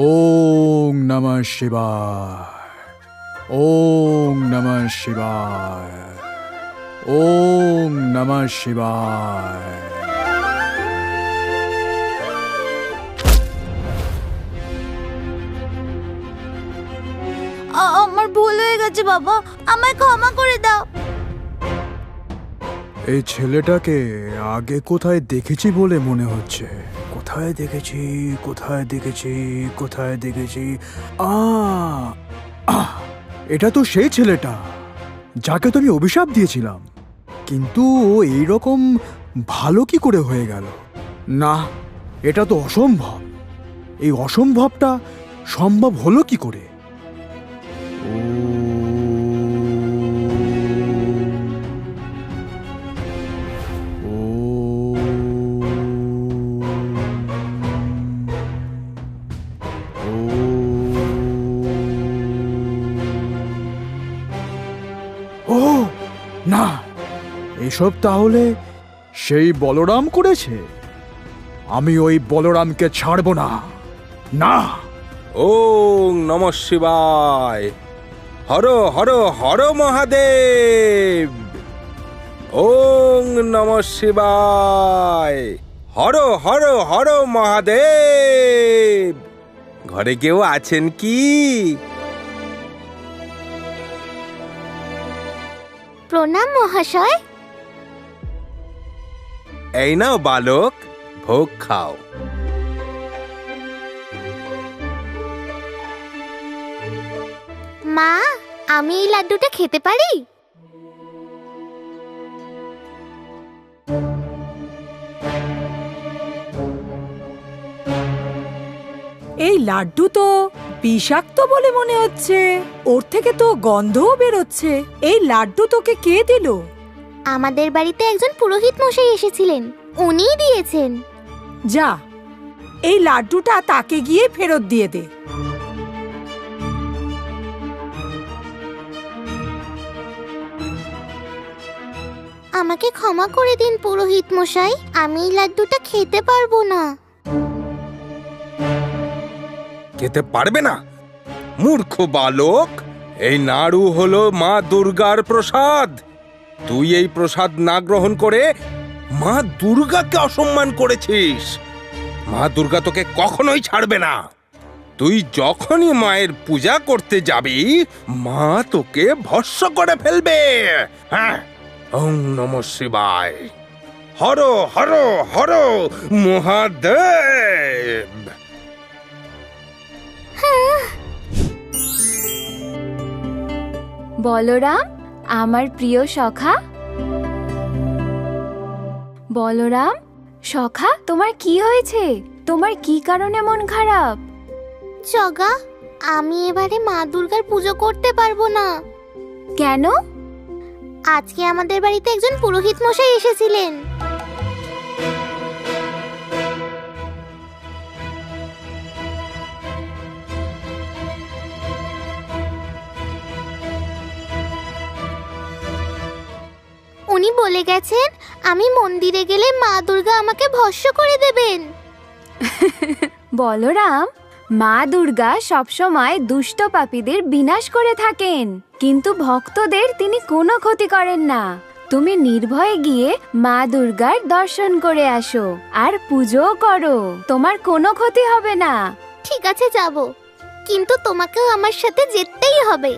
ওং নমঃ শিবায়, ওং নমঃ শিবায়, ওং নমঃ শিবায়। আমার ভুল হয়ে গেছে বাবা, আমায় ক্ষমা করে দাও। এই ছেলেটাকে আগে কোথায় দেখেছি বলে মনে হচ্ছে। কোথায় দেখেছি, কোথায় দেখেছি, কোথায় দেখেছি? এটা তো সেই ছেলেটা যাকে তো আমি অভিশাপ দিয়েছিলাম, কিন্তু ও এইরকম ভালো কি করে হয়ে গেল? না, এটা তো অসম্ভব। এই অসম্ভবটা সম্ভব হলো কি করে? ও না, এসব তাহলে সেই বলরাম করেছে। আমি ওই বলরামকে ছাড়ব না। না। ওং নমঃ শিবায়, হর হর হর মহাদেব। ওং নমঃ শিবায়, হর হর হর মহাদেব। ঘরে কেউ আছেন কি? প্রণাম মহাশয়। এই নাও বালক, ভোগ খাও। মা, আমি এই লাড্ডুটা খেতে পারি? এই লাড্ডু তো বিষাক্ত বলে মনে হচ্ছে। ওর থেকে তো গন্ধও বেরোচ্ছে। এই লাড্ডু তোকে কে দিল? আমাদের বাড়িতে একজন পুরোহিত মশাই এসেছিলেন, উনিই দিয়েছেন। যা, এই লাড্ডুটা তাকে গিয়ে ফেরত দিয়ে দে। আমাকে ক্ষমা করে দিন পুরোহিত মশাই, আমি এই লাড্ডুটা খেতে পারবো না। খেতে পারবে না? মূর্খ বালক, এই নাড়ু হলো মা দুর্গার প্রসাদ। তুই এই প্রসাদ না গ্রহণ করে মা দুর্গাকে অসম্মান করেছিস। মা দুর্গা তোকে কখনোই ছাড়বে না। তুই যখনই মায়ের পূজা করতে যাবি, মা তোকে ভস্ম করে ফেলবে। হ্যাঁ, ওং নমঃ শিবায়, হর হর হর মহাদেব। বলরাম, আমার প্রিয় সখা। বলরাম, সখা, তোমার কি হয়েছে? তোমার কি কারণে মন খারাপ? জগা, আমি এবারে মা দুর্গার পুজো করতে পারবো না। কেন? আজকে আমাদের বাড়িতে একজন পুরোহিত মশাই এসেছিলেন। উনি বলে গেছেন আমি মন্দিরে গেলে মা দুর্গা আমাকে ভস্ম করে দেবেন। বলরাম, মা দুর্গা সবসময় দুষ্ট পাপীদের বিনাশ করে থাকেন, কিন্তু ভক্তদের তিনি কোনো ক্ষতি করেন না। তুমি নির্ভয়ে গিয়ে মা দুর্গার দর্শন করে আসো আর পুজো করো, তোমার কোনো ক্ষতি হবে না। ঠিক আছে, যাব, কিন্তু তোমাকেও আমার সাথে যেতেই হবে।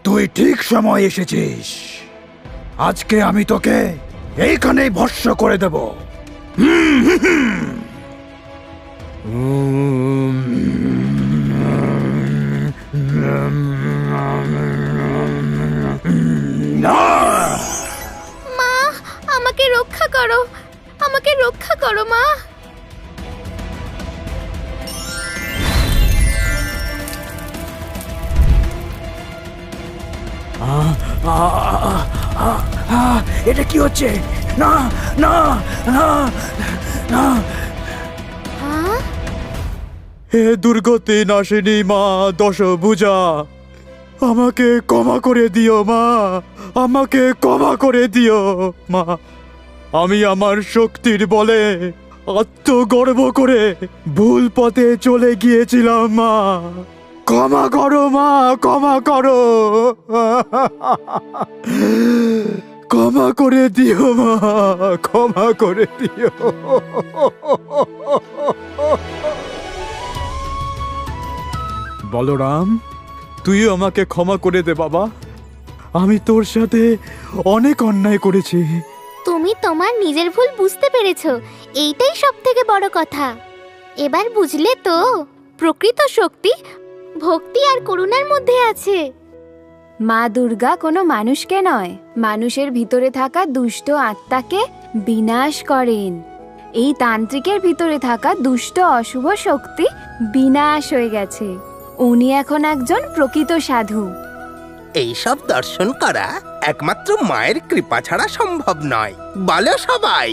তুই ঠিক সময় এসেছিস। আজকে আমি তোকে এইখানেই ভস্ম করে দেব। মা, আমাকে রক্ষা করো, আমাকে রক্ষা করো মা। এটা কি হচ্ছে? না না না না। হ্যাঁ? হে দুর্গতি নাশিনী মা দশভুজা, আমাকে ক্ষমা করে দিও মা, আমাকে ক্ষমা করে দিও মা। আমি আমার শক্তির বলে আত্মগর্ব করে ভুল পথে চলে গিয়েছিলাম মা। ক্ষমা করো মা, ক্ষমা করো। ক্ষমা করে দিও মা, ক্ষমা করে দিও। বলরাম, তুইও আমাকে ক্ষমা করে দে বাবা। আমি তোর সাথে অনেক অন্যায় করেছি। তুমি তোমার নিজের ভুল বুঝতে পেরেছো, এইটাই সব থেকে বড় কথা। এবার বুঝলে তো, প্রকৃত শক্তি ভক্তি আর করুণার মধ্যে আছে। মা দুর্গা কোনো মানুষকে নয়, মানুষের ভিতরে থাকা দুষ্ট আত্মাকে বিনাশ করেন। এই তান্ত্রিকের ভিতরে থাকা দুষ্ট অশুভ শক্তি বিনাশ হয়ে গেছে। উনি এখন একজন প্রকৃত সাধু। এইসব দর্শন করা একমাত্র মায়ের কৃপা ছাড়া সম্ভব নয়। বলো সবাই,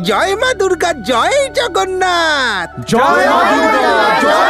জয় মা দুর্গা, জয় জগন্নাথ। জয় মা দুর্গা, জয়